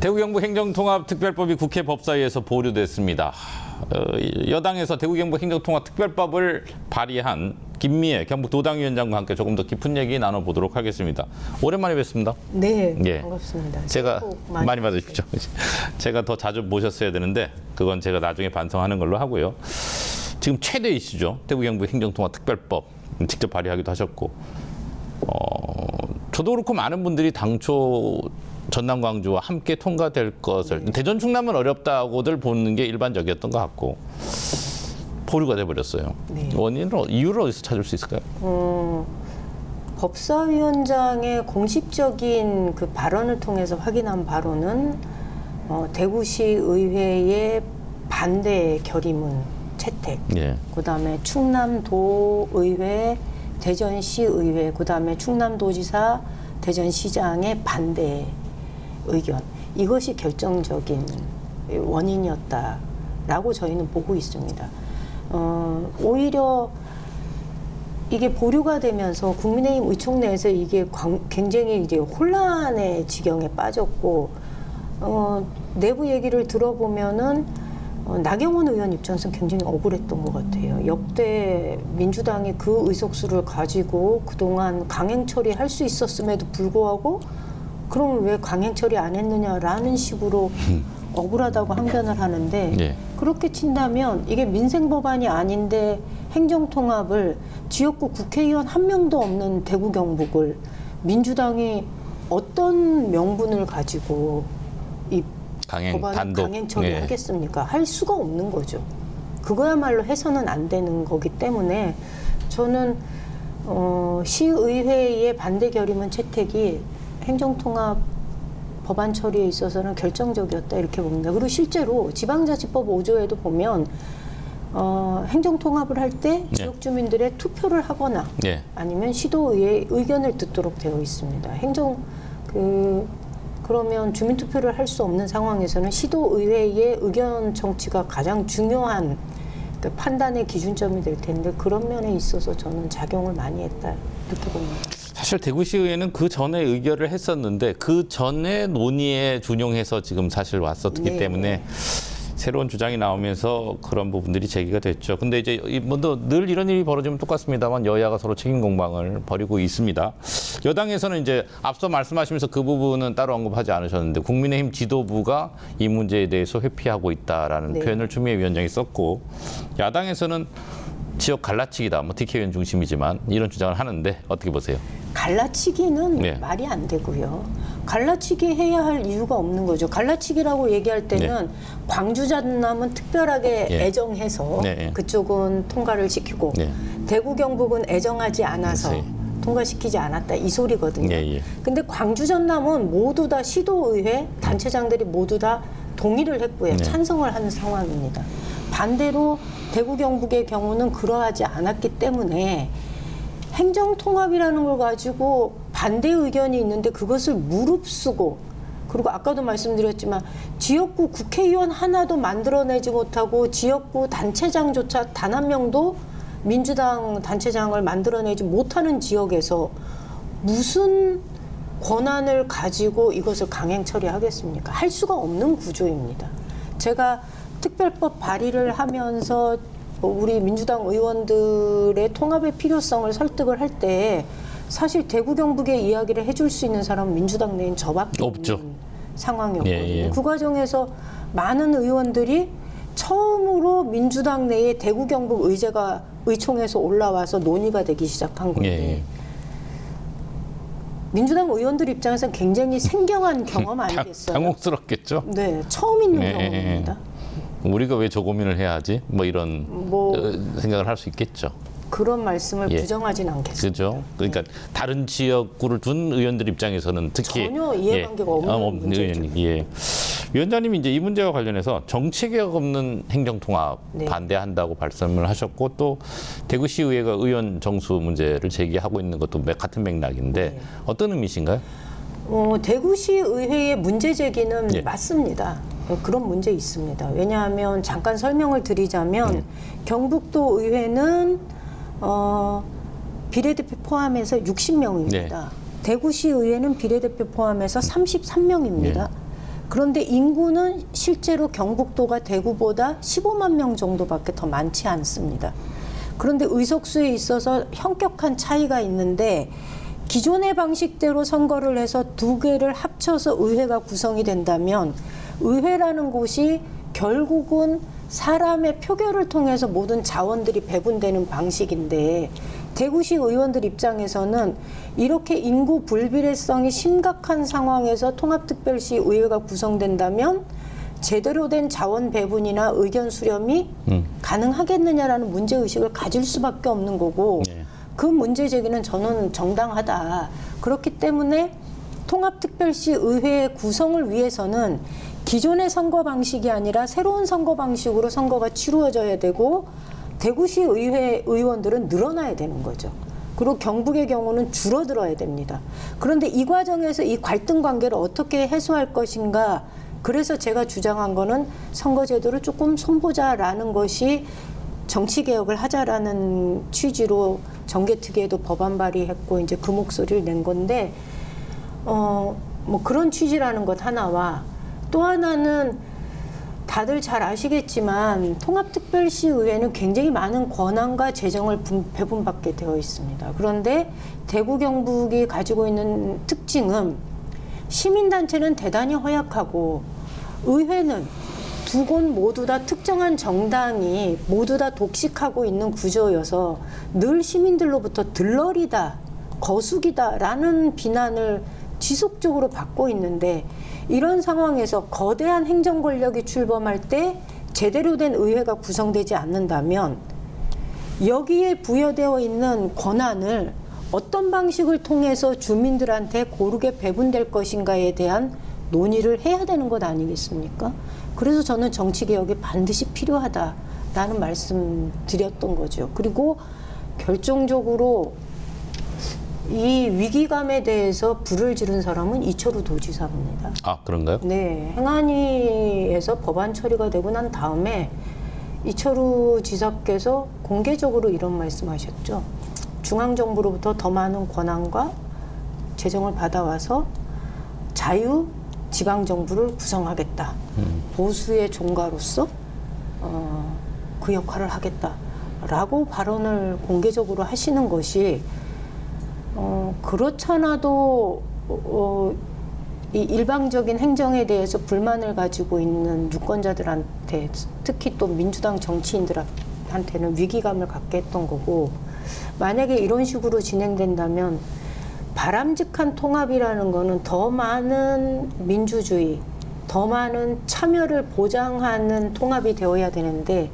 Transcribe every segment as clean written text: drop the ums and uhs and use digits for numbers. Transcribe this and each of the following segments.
대구경북행정통합특별법이 국회 법사위에서 보류됐습니다. 여당에서 대구경북행정통합특별법을 발의한 김미애 경북도당위원장과 함께 조금 더 깊은 얘기 나눠보도록 하겠습니다. 오랜만에 뵙습니다. 네, 예. 반갑습니다. 제가 많이 받으십시오. 제가 더 자주 모셨어야 되는데 그건 제가 나중에 반성하는 걸로 하고요. 지금 최대 이슈죠. 대구경북행정통합특별법 직접 발의하기도 하셨고 저도 그렇고 많은 분들이 당초 전남 광주와 함께 통과될 것을 대전 충남은 어렵다고들 보는 게 일반적이었던 것 같고 보류가 돼버렸어요. 네. 이유를 어디서 찾을 수 있을까요? 법사위원장의 공식적인 그 발언을 통해서 확인한 바로는 대구시 의회의 반대 결의문 채택, 예. 그다음에 충남도의회, 대전시의회, 그다음에 충남도지사, 대전시장의 반대 의견, 이것이 결정적인 원인이었다라고 저희는 보고 있습니다. 오히려 이게 보류가 되면서 국민의힘 의총 내에서 이게 굉장히 이제 혼란의 지경에 빠졌고 내부 얘기를 들어보면은 나경원 의원 입장에서는 굉장히 억울했던 것 같아요. 역대 민주당이 그 의석수를 가지고 그동안 강행 처리할 수 있었음에도 불구하고 그럼 왜 강행 처리 안 했느냐라는 식으로 억울하다고 항변을 하는데 예. 그렇게 친다면 이게 민생 법안이 아닌데 행정통합을 지역구 국회의원 한 명도 없는 대구 경북을 민주당이 어떤 명분을 가지고 이 법안을 단독. 강행 처리하겠습니까? 할 수가 없는 거죠. 그거야말로 해서는 안 되는 거기 때문에 저는 시의회의 반대 결의문 채택이 행정통합 법안 처리에 있어서는 결정적이었다 이렇게 봅니다. 그리고 실제로 지방자치법 5조에도 보면 행정통합을 할 때 지역 주민들의 투표를 하거나 아니면 시도의회의 의견을 듣도록 되어 있습니다. 그러면 주민투표를 할 수 없는 상황에서는 시도의회의 의견 청취가 가장 중요한 그 판단의 기준점이 될 텐데 그런 면에 있어서 저는 작용을 많이 했다 이렇게 봅니다. 사실 대구시의회는 그 전에 의결을 했었는데 그 전에 논의에 준용해서 지금 사실 왔었기 때문에 새로운 주장이 나오면서 그런 부분들이 제기가 됐죠. 근데 이제 늘 이런 일이 벌어지면 똑같습니다만 여야가 서로 책임 공방을 벌이고 있습니다. 여당에서는 이제 앞서 말씀하시면서 그 부분은 따로 언급하지 않으셨는데 국민의힘 지도부가 이 문제에 대해서 회피하고 있다라는 표현을 추미애 위원장이 썼고 야당에서는 지역 갈라치기다. TK 의원 중심이지만 이런 주장을 하는데 어떻게 보세요? 갈라치기는 말이 안 되고요. 갈라치기 해야 할 이유가 없는 거죠. 갈라치기라고 얘기할 때는 광주 전남은 특별하게 애정해서 그쪽은 통과를 시키고 대구 경북은 애정하지 않아서 통과시키지 않았다 이 소리거든요. 근데 광주 전남은 모두 다 시도의회 단체장들이 모두 다 동의를 했고요. 찬성을 하는 상황입니다. 반대로 대구 경북의 경우는 그러하지 않았기 때문에 행정통합이라는 걸 가지고 반대 의견이 있는데 그것을 무릅쓰고 그리고 아까도 말씀드렸지만 지역구 국회의원 하나도 만들어내지 못하고 지역구 단체장조차 단 한 명도 민주당 단체장을 만들어내지 못하는 지역에서 무슨 권한을 가지고 이것을 강행 처리하겠습니까? 할 수가 없는 구조입니다. 제가 특별법 발의를 하면서 우리 민주당 의원들의 통합의 필요성을 설득을 할 때 사실 대구 경북의 이야기를 해줄 수 있는 사람은 민주당 내엔 저밖에 없는 상황이었거든요. 그 과정에서 많은 의원들이 처음으로 민주당 내에 대구 경북 의제가 의총에서 올라와서 논의가 되기 시작한 건데 민주당 의원들 입장에서는 굉장히 생경한 경험 아니겠어요? 당혹스럽겠죠. 네, 처음 있는 경험입니다. 우리가 왜 저 고민을 해야 하지? 이런 생각을 할 수 있겠죠. 그런 말씀을 부정하진 않겠습니다. 그렇죠. 그러니까 다른 지역구를 둔 의원들 입장에서는 특히 전혀 이해관계가 없는 문제죠. 위원장님이 이제 이 문제와 관련해서 정치개혁 없는 행정통합 반대한다고 말씀을 하셨고 또 대구시의회가 의원 정수 문제를 제기하고 있는 것도 같은 맥락인데 어떤 의미신가요? 대구시의회의 문제 제기는 맞습니다. 그런 문제 있습니다. 왜냐하면 잠깐 설명을 드리자면 경북도 의회는 비례대표 포함해서 60명입니다. 대구시 의회는 비례대표 포함해서 33명입니다. 그런데 인구는 실제로 경북도가 대구보다 15만 명 정도밖에 더 많지 않습니다. 그런데 의석수에 있어서 현격한 차이가 있는데 기존의 방식대로 선거를 해서 두 개를 합쳐서 의회가 구성이 된다면 의회라는 곳이 결국은 사람의 표결을 통해서 모든 자원들이 배분되는 방식인데 대구시 의원들 입장에서는 이렇게 인구 불비례성이 심각한 상황에서 통합특별시 의회가 구성된다면 제대로 된 자원 배분이나 의견 수렴이 가능하겠느냐라는 문제의식을 가질 수밖에 없는 거고 그 문제 제기는 저는 정당하다. 그렇기 때문에 통합특별시 의회 구성을 위해서는 기존의 선거 방식이 아니라 새로운 선거 방식으로 선거가 치루어져야 되고 대구시 의회 의원들은 늘어나야 되는 거죠. 그리고 경북의 경우는 줄어들어야 됩니다. 그런데 이 과정에서 이 갈등 관계를 어떻게 해소할 것인가. 그래서 제가 주장한 거는 선거제도를 조금 손보자라는 것이 정치개혁을 하자라는 취지로 정개특위에도 법안 발의했고 이제 그 목소리를 낸 건데 뭐 그런 취지라는 것 하나와 또 하나는 다들 잘 아시겠지만 통합특별시 의회는 굉장히 많은 권한과 재정을 배분받게 되어 있습니다. 그런데 대구 경북이 가지고 있는 특징은 시민단체는 대단히 허약하고 의회는 두 곳 모두 다 특정한 정당이 모두 다 독식하고 있는 구조여서 늘 시민들로부터 들러리다, 거수기다라는 비난을 지속적으로 받고 있는데 이런 상황에서 거대한 행정 권력이 출범할 때 제대로 된 의회가 구성되지 않는다면 여기에 부여되어 있는 권한을 어떤 방식을 통해서 주민들한테 고르게 배분될 것인가에 대한 논의를 해야 되는 것 아니겠습니까? 그래서 저는 정치개혁이 반드시 필요하다라는 말씀 드렸던 거죠. 그리고 결정적으로 이 위기감에 대해서 불을 지른 사람은 이철우 도지사입니다. 아, 그런가요? 네. 행안위에서 법안 처리가 되고 난 다음에 이철우 지사께서 공개적으로 이런 말씀하셨죠. 중앙정부로부터 더 많은 권한과 재정을 받아와서 자유 지방정부를 구성하겠다. 보수의 종가로서 그 역할을 하겠다라고 발언을 공개적으로 하시는 것이 그렇잖아도 이 일방적인 행정에 대해서 불만을 가지고 있는 유권자들한테 특히 또 민주당 정치인들한테는 위기감을 갖게 했던 거고 만약에 이런 식으로 진행된다면 바람직한 통합이라는 거는 더 많은 민주주의, 더 많은 참여를 보장하는 통합이 되어야 되는데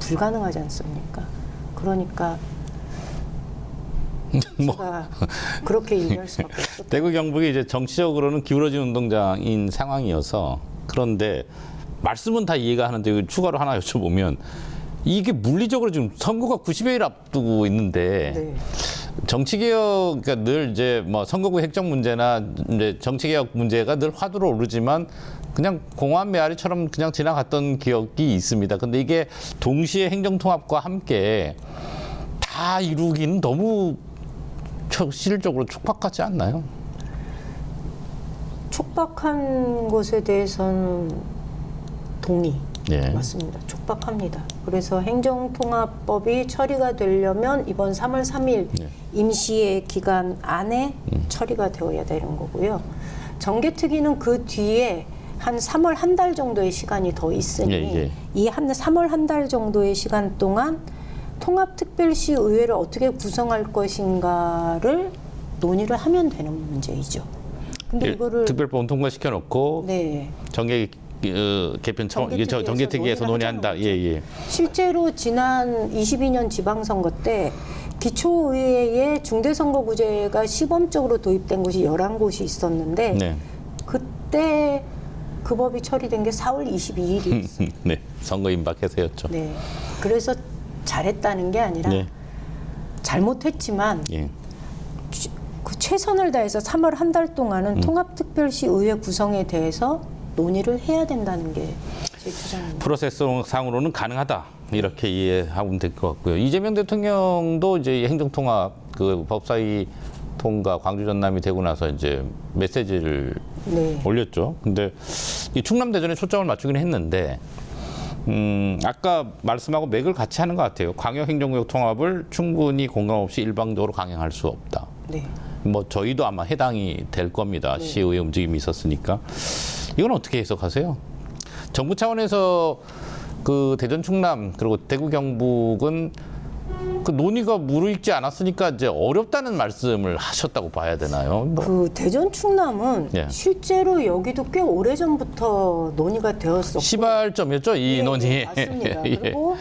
불가능하지 않습니까? 그러니까 제가 그렇게 얘기할 수밖에 없었죠. 대구 경북이 이제 정치적으로는 기울어진 운동장인 상황이어서 그런데 말씀은 다 이해가 하는데 추가로 하나 여쭤보면 이게 물리적으로 지금 선거가 90여일 앞두고 있는데 네. 정치개혁 그러니까 늘 이제 뭐 선거구 획정 문제나 이제 정치개혁 문제가 늘 화두로 오르지만 그냥 공허한 메아리처럼 그냥 지나갔던 기억이 있습니다. 근데 이게 동시에 행정통합과 함께 다 이루기는 너무 실질적으로 촉박하지 않나요? 촉박한 것에 대해서는 동의. 예. 맞습니다. 촉박합니다. 그래서 행정통합법이 처리가 되려면 이번 3월 3일 임시의 기간 안에 처리가 되어야 되는 거고요. 정개특위는 그 뒤에 한 3월 한 달 정도의 시간이 더 있으니 이 3월 한 달 정도의 시간 동안 통합특별시 의회를 어떻게 구성할 것인가를 논의를 하면 되는 문제이죠. 근데 이거를 특별법은 통과시켜 놓고 개편 정개특위에서 논의한다. 예. 실제로 지난 22년 지방선거 때 기초의회에 중대선거구제가 시범적으로 도입된 곳이 11곳이 있었는데 그때 그 법이 처리된 게 4월 22일이었어요. 네, 선거 임박해서였죠. 네, 그래서 잘했다는 게 아니라 잘못했지만 그 최선을 다해서 3월 한 달 동안은 통합특별시 의회 구성에 대해서 논의를 해야 된다는 게 제 주장입니다. 프로세스상으로는 가능하다 이렇게 이해하면 될 것 같고요. 이재명 대통령도 이제 행정통합 그 법사위 통과 광주 전남이 되고 나서 이제 메시지를 네. 올렸죠. 근데 이 충남 대전에 초점을 맞추긴 했는데 아까 말씀하고 맥을 같이 하는 것 같아요. 광역행정구역 통합을 충분히 공감 없이 일방적으로 강행할 수 없다. 네. 뭐 저희도 아마 해당이 될 겁니다. 네. 시의회 움직임이 있었으니까. 이건 어떻게 해석하세요? 정부 차원에서 그 대전 충남 그리고 대구 경북은 그 논의가 무르익지 않았으니까 이제 어렵다는 말씀을 하셨다고 봐야 되나요? 뭐. 그 대전 충남은 예. 실제로 여기도 꽤 오래 전부터 논의가 되었었고 시발점이었죠, 이 예, 논의. 예, 맞습니다. 예. 그리고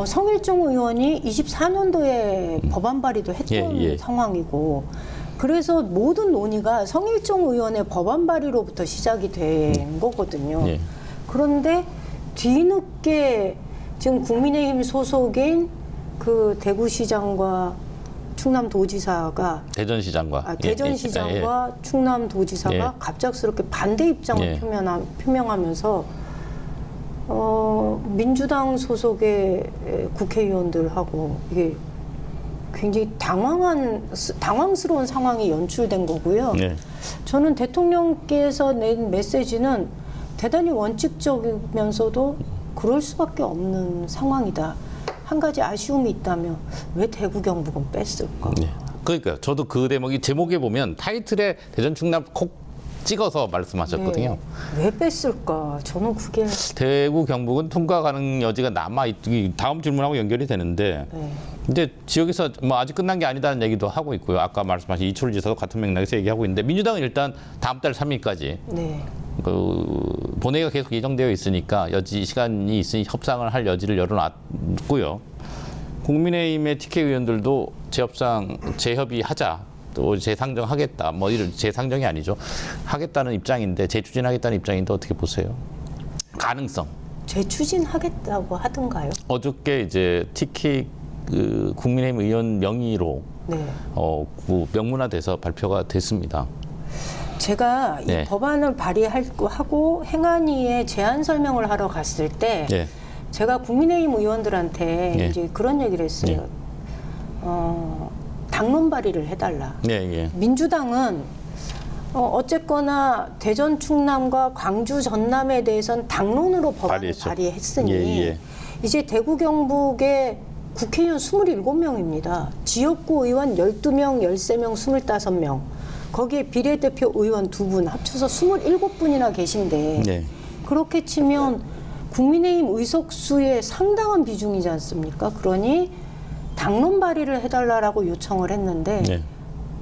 성일종 의원이 24년도에 법안 발의도 했던 예. 상황이고 그래서 모든 논의가 성일종 의원의 법안 발의로부터 시작이 된 거거든요. 예. 그런데 뒤늦게 지금 국민의힘 소속인 그 대구시장과 충남도지사가 대전시장과 대전시장과 충남도지사가 예. 갑작스럽게 반대 입장을 예. 표명하면서 민주당 소속의 국회의원들하고 이게 굉장히 당황스러운 상황이 연출된 거고요. 예. 저는 대통령께서 낸 메시지는 대단히 원칙적이면서도 그럴 수밖에 없는 상황이다. 한 가지 아쉬움이 있다면 왜 대구 경북은 뺐을까? 예. 그러니까 저도 그 대목이 제목에 보면 타이틀에 대전 충남 콕 찍어서 말씀하셨거든요. 네. 왜 뺐을까? 저는 그게 대구 경북은 통과 가능 여지가 남아 있기 다음 질문하고 연결이 되는데 네. 근데 지역에서 뭐 아직 끝난 게 아니다는 얘기도 하고 있고요. 아까 말씀하신 이철 지사도 같은 맥락에서 얘기하고 있는데 민주당은 일단 다음 달 3일까지 네. 그 본회의가 계속 예정되어 있으니까 시간이 있으니 협상을 할 여지를 열어놨고요. 국민의힘의 TK 의원들도 재협의하자, 또 재상정하겠다, 뭐 이런 재상정이 아니죠. 하겠다는 입장인데 재추진하겠다는 입장인데 어떻게 보세요? 가능성. 재추진하겠다고 하던가요? 어저께 이제 TK 그 국민의힘 의원 명의로 네. 그 명문화돼서 발표가 됐습니다. 제가 네. 이 법안을 발의하고 행안위에 제안 설명을 하러 갔을 때 예. 제가 국민의힘 의원들한테 예. 이제 그런 얘기를 했어요. 예. 당론 발의를 해달라. 예. 민주당은 어쨌거나 대전 충남과 광주 전남에 대해서는 당론으로 법안을 발의했죠. 발의했으니 예. 이제 대구 경북의 국회의원 27명입니다. 지역구 의원 12명, 13명, 25명. 거기에 비례대표 의원 2분 합쳐서 27분이나 계신데 네. 그렇게 치면 국민의힘 의석수의 상당한 비중이지 않습니까? 그러니 당론 발의를 해달라고 요청을 했는데 네.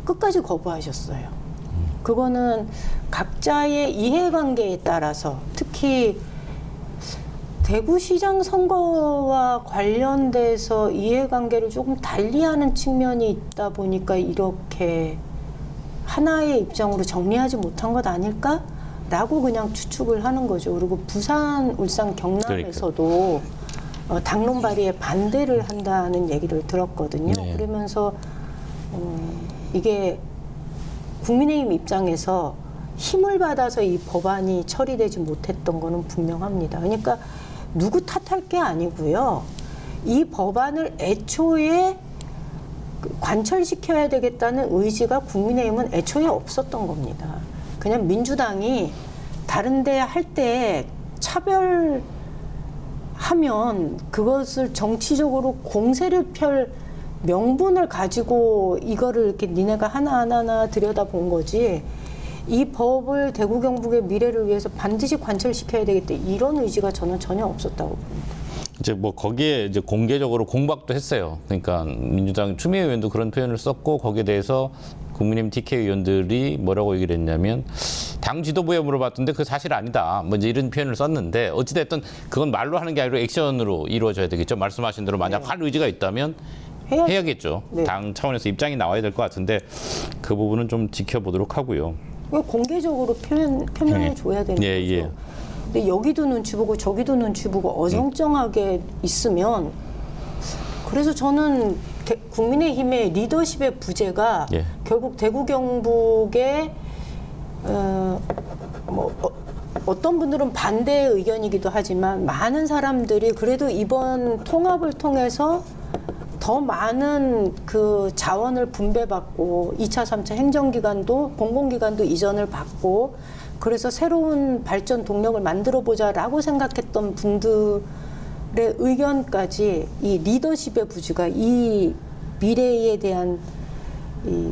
끝까지 거부하셨어요. 그거는 각자의 이해관계에 따라서 특히 대구시장 선거와 관련돼서 이해관계를 조금 달리하는 측면이 있다 보니까 이렇게 하나의 입장으로 정리하지 못한 것 아닐까라고 그냥 추측을 하는 거죠. 그리고 부산, 울산, 경남에서도 당론 발의에 반대를 한다는 얘기를 들었거든요. 네. 그러면서 이게 국민의힘 입장에서 힘을 받아서 이 법안이 처리되지 못했던 거는 분명합니다. 그러니까 누구 탓할 게 아니고요. 이 법안을 애초에 관철시켜야 되겠다는 의지가 국민의힘은 애초에 없었던 겁니다. 그냥 민주당이 다른 데 할 때 차별하면 그것을 정치적으로 공세를 펼 명분을 가지고 이거를 이렇게 니네가 하나하나 들여다본 거지 이 법을 대구 경북의 미래를 위해서 반드시 관철시켜야 되겠다 이런 의지가 저는 전혀 없었다고 봅니다. 이제 뭐 거기에 이제 공개적으로 공박도 했어요. 그러니까 민주당 추미애 의원도 그런 표현을 썼고 거기에 대해서 국민의힘 TK 의원들이 뭐라고 얘기를 했냐면 당 지도부에 물어봤던데 그 사실 아니다. 뭐 이제 이런 표현을 썼는데 어찌됐든 그건 말로 하는 게 아니라 액션으로 이루어져야 되겠죠. 말씀하신 대로 만약 할 의지가 있다면 해야겠죠. 네. 당 차원에서 입장이 나와야 될 것 같은데 그 부분은 좀 지켜보도록 하고요. 공개적으로 표명해 줘야 되는 거죠. 근데 여기도 눈치 보고 저기도 눈치 보고 어정쩡하게 있으면 그래서 저는 국민의힘의 리더십의 부재가 결국 대구 경북의 어떤 분들은 반대 의견이기도 하지만 많은 사람들이 그래도 이번 통합을 통해서 더 더 많은 그 자원을 분배받고 2차, 3차 행정기관도 공공기관도 이전을 받고 그래서 새로운 발전 동력을 만들어보자라고 생각했던 분들의 의견까지 이 리더십의 부주가 이 미래에 대한 이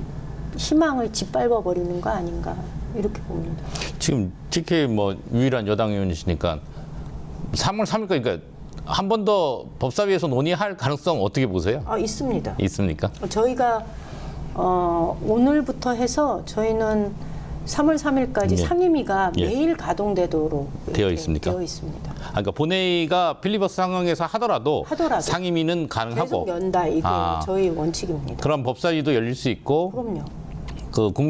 희망을 짓밟아 버리는 거 아닌가 이렇게 봅니다. 지금 TK 뭐 유일한 여당 의원이시니까 3월 3일까지 그러니까 한 번 더 법사위에서 논의할 가능성 어떻게 보세요? 있습니다. 있습니까? 저희가 오늘부터 해서 저희는 3월 3일까지 예. 상임위가 예. 매일 가동되도록 되어 있습니까? 되어 있습니다. 그러니까 본회의가 필리버스터 상황에서 하더라도 상임위는 가능하고 계속 연다 이게 아. 저희 원칙입니다. 그럼 법사위도 열릴 수 있고 그럼요.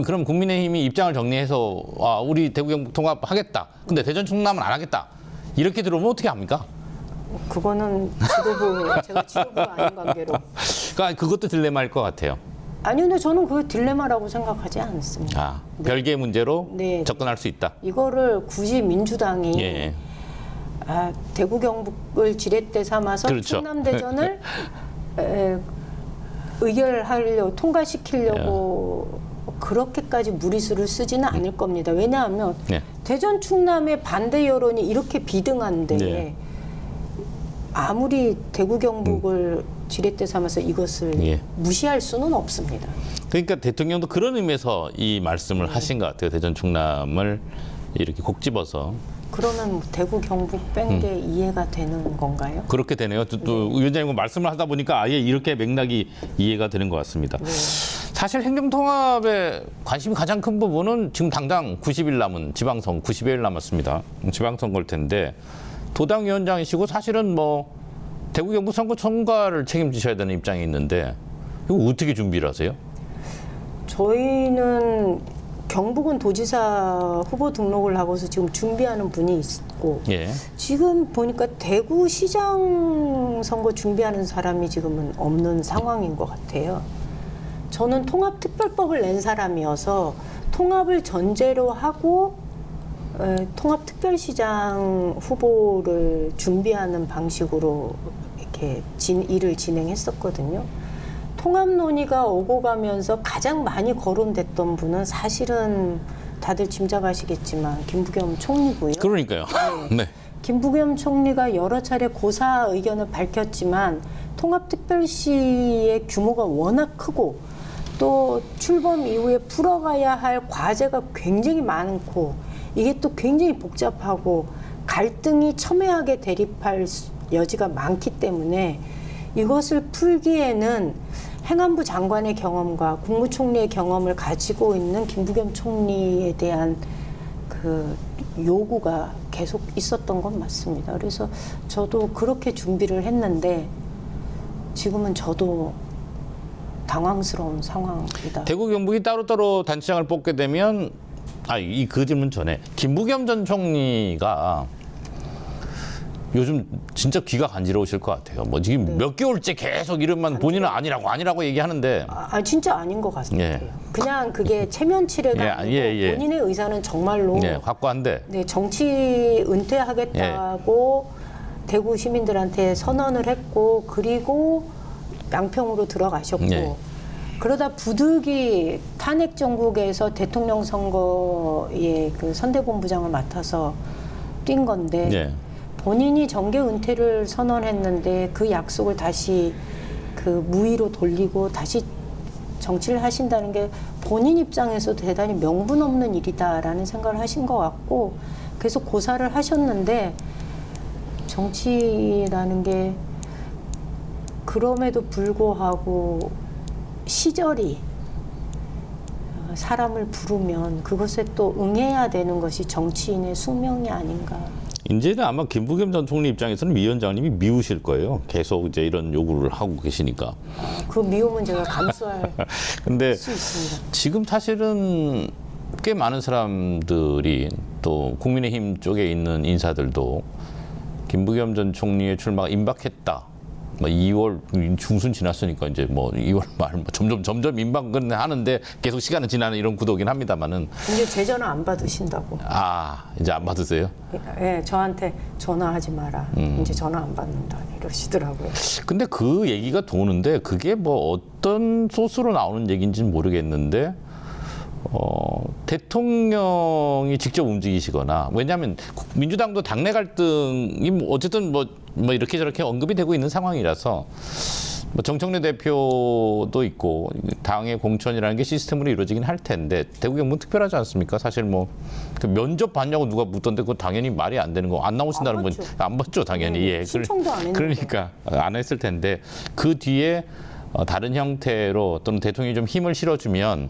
그럼 국민의힘이 입장을 정리해서 우리 대구 경북 통합하겠다. 근데 대전 충남은 안 하겠다. 이렇게 들어오면 어떻게 합니까? 그거는 제가 지도부가 아닌 관계로. 그러니까 그것도 딜레마일 것 같아요. 아니 근데 저는 그게 딜레마라고 생각하지 않습니다. 별개의 문제로 네. 접근할 수 있다. 이거를 굳이 민주당이 예. 대구 경북을 지렛대 삼아서 그렇죠. 충남 대전을 의결하려고 통과시키려고 그렇게까지 무리수를 쓰지는 않을 겁니다. 왜냐하면 네. 대전 충남의 반대 여론이 이렇게 비등한데 네. 아무리 대구 경북을 지렛대 삼아서 이것을 예. 무시할 수는 없습니다. 그러니까 대통령도 그런 의미에서 이 말씀을 하신 것 같아요. 대전 충남을 이렇게 곡 집어서. 그러면 대구 경북 뺀 게 이해가 되는 건가요? 그렇게 되네요. 또 위원장님 말씀을 하다 보니까 아예 이렇게 맥락이 이해가 되는 것 같습니다. 네. 사실 행정통합에 관심이 가장 큰 부분은 지금 당장 90일 남은 지방선 90여일 남았습니다. 지방선거일 텐데 도당위원장이시고 사실은 뭐 대구 경북 선거 총괄을 책임지셔야 되는 입장이 있는데 이거 어떻게 준비를 하세요? 저희는 경북은 도지사 후보 등록을 하고서 지금 준비하는 분이 있고 예. 지금 보니까 대구시장 선거 준비하는 사람이 지금은 없는 상황인 것 같아요. 저는 통합특별법을 낸 사람이어서 통합을 전제로 하고 통합특별시장 후보를 준비하는 방식으로 이렇게 일을 진행했었거든요. 통합 논의가 오고 가면서 가장 많이 거론됐던 분은 사실은 다들 짐작하시겠지만 김부겸 총리고요. 그러니까요. 네. 김부겸 총리가 여러 차례 고사 의견을 밝혔지만 통합특별시의 규모가 워낙 크고 또 출범 이후에 풀어가야 할 과제가 굉장히 많고 이게 또 굉장히 복잡하고 갈등이 첨예하게 대립할 여지가 많기 때문에 이것을 풀기에는 행안부 장관의 경험과 국무총리의 경험을 가지고 있는 김부겸 총리에 대한 그 요구가 계속 있었던 건 맞습니다. 그래서 저도 그렇게 준비를 했는데 지금은 저도 당황스러운 상황이다. 대구 경북이 따로따로 단체장을 뽑게 되면 그 질문 전에 김부겸 전 총리가 요즘 진짜 귀가 간지러우실 것 같아요. 뭐 지금 몇 개월째 계속 이름만 본인은 아니라고 얘기하는데 진짜 아닌 것 같아요. 예. 그냥 그게 체면치레가 아니고 본인의 의사는 정말로 확고한데 정치 은퇴하겠다고 대구 시민들한테 선언을 했고 그리고 양평으로 들어가셨고 그러다 부득이 탄핵 정국에서 대통령 선거에 그 선대본부장을 맡아서 뛴 건데 본인이 정계 은퇴를 선언했는데 그 약속을 다시 그 무의로 돌리고 다시 정치를 하신다는 게 본인 입장에서도 대단히 명분 없는 일이다라는 생각을 하신 것 같고 계속 고사를 하셨는데 정치라는 게 그럼에도 불구하고 시절이 사람을 부르면 그것에 또 응해야 되는 것이 정치인의 숙명이 아닌가. 이제는 아마 김부겸 전 총리 입장에서는 위원장님이 미우실 거예요. 계속 이제 이런 요구를 하고 계시니까. 그 미움은 제가 감수할 근데 수 있습니다. 지금 사실은 꽤 많은 사람들이 또 국민의힘 쪽에 있는 인사들도 김부겸 전 총리의 출마가 임박했다. 뭐 2월 중순 지났으니까 이제 뭐 2월 말 뭐 점점 임박은 하는데 계속 시간은 지나는 이런 구도긴 합니다만은. 이제 제 전화 안 받으신다고. 이제 안 받으세요? 예, 저한테 전화하지 마라. 이제 전화 안 받는다 이러시더라고요. 근데 그 얘기가 도는데 그게 뭐 어떤 소스로 나오는 얘기인지는 모르겠는데 대통령이 직접 움직이시거나, 왜냐하면 민주당도 당내 갈등이 뭐 어쨌든 뭐 이렇게 저렇게 언급이 되고 있는 상황이라서 뭐 정청래 대표도 있고 당의 공천이라는 게 시스템으로 이루어지긴 할 텐데 대구 경북은 특별하지 않습니까? 사실 뭐 그 면접 봤냐고 누가 묻던데 그거 당연히 말이 안 되는 거, 안 나오신다는 분 안 받죠 당연히. 예. 신청도 안 했는데. 그러니까 안 했을 텐데 그 뒤에 다른 형태로 또는 대통령이 좀 힘을 실어주면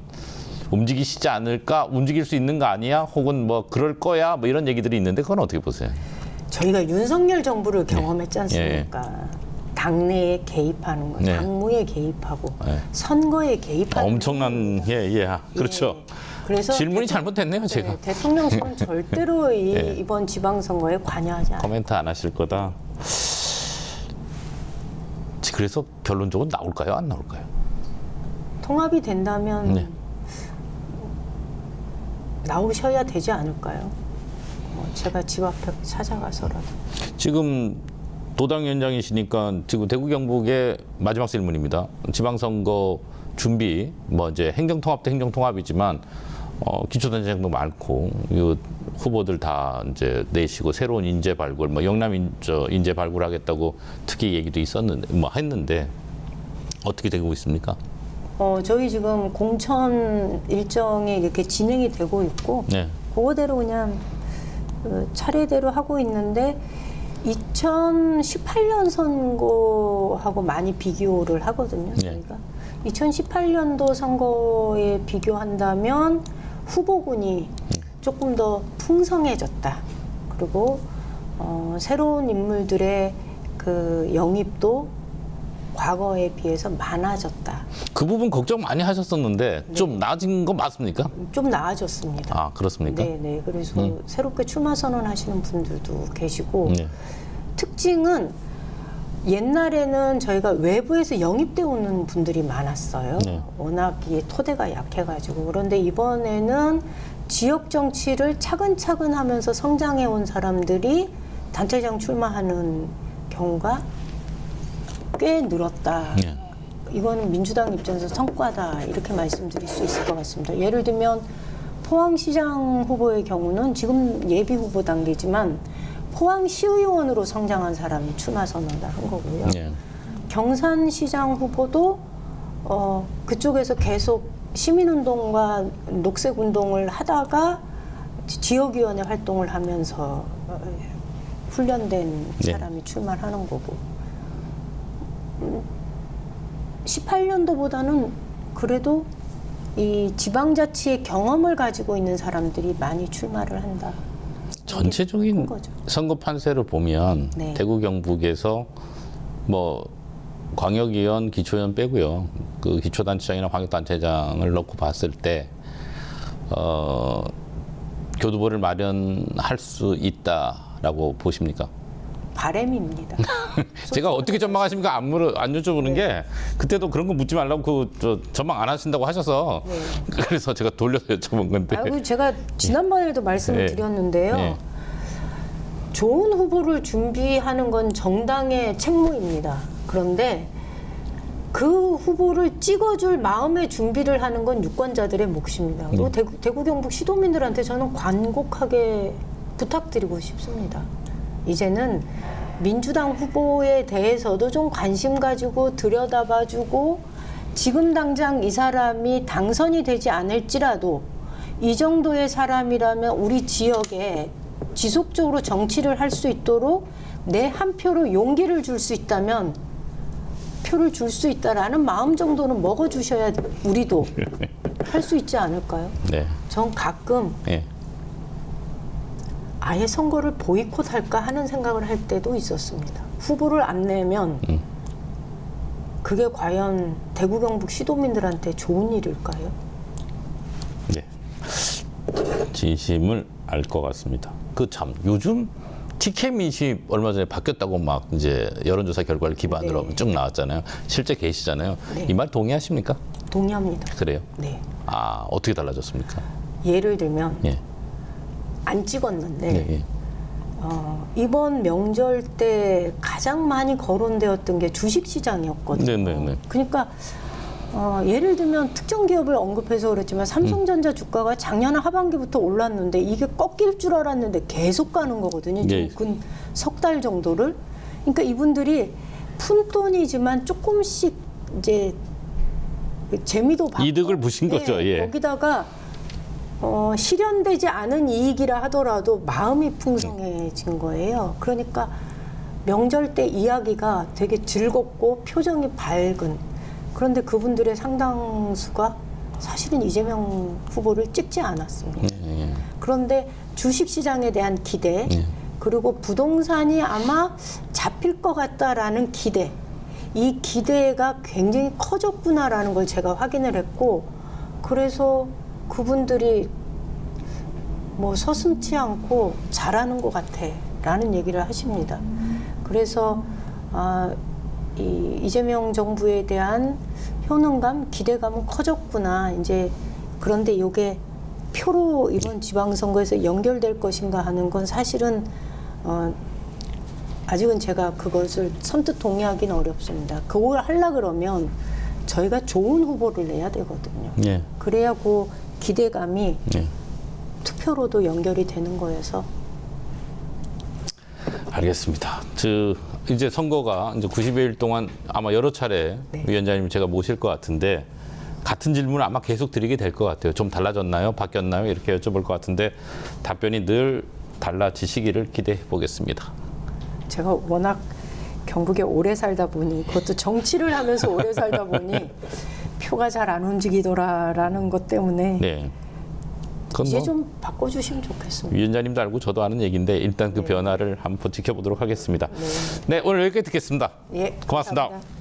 움직이시지 않을까, 움직일 수 있는 거 아니야? 혹은 뭐 그럴 거야? 뭐 이런 얘기들이 있는데 그건 어떻게 보세요? 저희가 윤석열 정부를 경험했지 않습니까? 당내에 개입하는 거, 당무에 개입하고 선거에 개입하는 엄청난 그렇죠. 그래서 질문이 잘못됐네요, 제가. 대통령실은 절대로 이번 지방선거에 관여하지 않아요. 코멘트 안 하실 거다. 그래서 결론적으로 나올까요? 안 나올까요? 통합이 된다면 나오셔야 되지 않을까요? 제가 집 앞에 찾아가서라도. 지금 도당위원장이시니까 지금 대구 경북의 마지막 질문입니다. 지방선거 준비, 뭐 이제 행정통합도 행정통합이지만 기초단체장도 많고 이 후보들 다 이제 내시고 새로운 인재 발굴, 뭐 영남 인재 발굴하겠다고 특히 얘기도 있었는데 뭐 했는데 어떻게 되고 있습니까? 저희 지금 공천 일정이 이렇게 진행이 되고 있고 그거대로 그냥 차례대로 하고 있는데 2018년 선거하고 많이 비교를 하거든요. 저희가 2018년도 선거에 비교한다면 후보군이 조금 더 풍성해졌다. 그리고 새로운 인물들의 그 영입도 과거에 비해서 많아졌다. 그 부분 걱정 많이 하셨었는데 좀 나아진 거 맞습니까? 좀 나아졌습니다. 아, 그렇습니까? 네. 그래서 새롭게 출마 선언하시는 분들도 계시고 특징은 옛날에는 저희가 외부에서 영입돼 오는 분들이 많았어요. 워낙 이 토대가 약해가지고. 그런데 이번에는 지역 정치를 차근차근 하면서 성장해 온 사람들이 단체장 출마하는 경우가 꽤 늘었다. 이거는 민주당 입장에서 성과다 이렇게 말씀드릴 수 있을 것 같습니다. 예를 들면 포항시장 후보의 경우는 지금 예비 후보 단계지만 포항시의원으로 성장한 사람이 출마 선언을 한 거고요. 경산시장 후보도 그쪽에서 계속 시민운동과 녹색운동을 하다가 지역위원회 활동을 하면서 훈련된 사람이 출마를 하는 거고 18년도보다는 그래도 이 지방자치의 경험을 가지고 있는 사람들이 많이 출마를 한다. 전체적인 선거 판세를 보면 대구 경북에서 뭐 광역위원, 기초위원 빼고요. 그 기초단체장이나 광역단체장을 넣고 봤을 때 교두보를 마련할 수 있다라고 보십니까? 바람입니다. 제가 어떻게 전망하십니까? 안 여쭤보는 게 그때도 그런 거 묻지 말라고 전망 안 하신다고 하셔서 그래서 제가 돌려서 여쭤본 건데. 제가 지난번에도 말씀을 드렸는데요. 좋은 후보를 준비하는 건 정당의 책무입니다. 그런데 그 후보를 찍어줄 마음의 준비를 하는 건 유권자들의 몫입니다. 그리고 대구 경북 시도민들한테 저는 간곡하게 부탁드리고 싶습니다. 이제는 민주당 후보에 대해서도 좀 관심 가지고 들여다봐주고 지금 당장 이 사람이 당선이 되지 않을지라도 이 정도의 사람이라면 우리 지역에 지속적으로 정치를 할 수 있도록 내 한 표로 용기를 줄 수 있다면 표를 줄 수 있다라는 마음 정도는 먹어주셔야 우리도 할 수 있지 않을까요? 전 가끔 아예 선거를 보이콧할까 하는 생각을 할 때도 있었습니다. 후보를 안 내면 그게 과연 대구 경북 시도민들한테 좋은 일일까요? 진심을 알 것 같습니다. 그 참 요즘 TK 민심이 얼마 전에 바뀌었다고 막 이제 여론조사 결과를 기반으로 네. 쭉 나왔잖아요. 실제 계시잖아요. 네. 이 말 동의하십니까? 동의합니다. 그래요? 네. 아, 어떻게 달라졌습니까? 예를 들면 예. 안 찍었는데 예, 예. 이번 명절 때 가장 많이 거론되었던 게 주식시장이었거든요. 네, 네, 네. 그러니까 예를 들면 특정 기업을 언급해서 그렇지만 삼성전자 주가가 작년 하반기부터 올랐는데 이게 꺾일 줄 알았는데 계속 가는 거거든요. 예. 근 석 달 정도를. 그러니까 이분들이 푼돈이지만 조금씩 이제 재미도 받고 이득을 보신 거죠. 예. 거기다가 실현되지 않은 이익이라 하더라도 마음이 풍성해진 거예요. 그러니까 명절 때 이야기가 되게 즐겁고 표정이 밝은. 그런데 그분들의 상당수가 사실은 이재명 후보를 찍지 않았습니다. 그런데 주식시장에 대한 기대, 그리고 부동산이 아마 잡힐 것 같다라는 기대, 이 기대가 굉장히 커졌구나라는 걸 제가 확인을 했고, 그래서 그분들이 뭐 서슴지 않고 잘하는 것 같아라는 얘기를 하십니다. 그래서 이재명 정부에 대한 효능감, 기대감은 커졌구나. 이제 그런데 이게 표로 이번 지방선거에서 연결될 것인가 하는 건 사실은 아직은 제가 그것을 선뜻 동의하기는 어렵습니다. 그걸 하려 그러면 저희가 좋은 후보를 내야 되거든요. 예. 그래야 그 기대감이 예. 투표로도 연결이 되는 거여서. 알겠습니다. 이제 선거가 이제 90여일 동안 아마 여러 차례 네. 위원장님 제가 모실 것 같은데 같은 질문을 아마 계속 드리게 될 것 같아요. 좀 달라졌나요? 바뀌었나요? 이렇게 여쭤볼 것 같은데 답변이 늘 달라지시기를 기대해 보겠습니다. 제가 워낙 경북에 오래 살다 보니 그것도 정치를 하면서 오래 살다 보니 표가 잘 안 움직이더라라는 것 때문에 네. 그건 이제 뭐 좀 바꿔주시면 좋겠습니다. 위원장님도 알고 저도 아는 얘기인데 일단 그 변화를 한번 지켜보도록 하겠습니다. 네, 오늘 여기까지 듣겠습니다. 예, 고맙습니다. 감사합니다.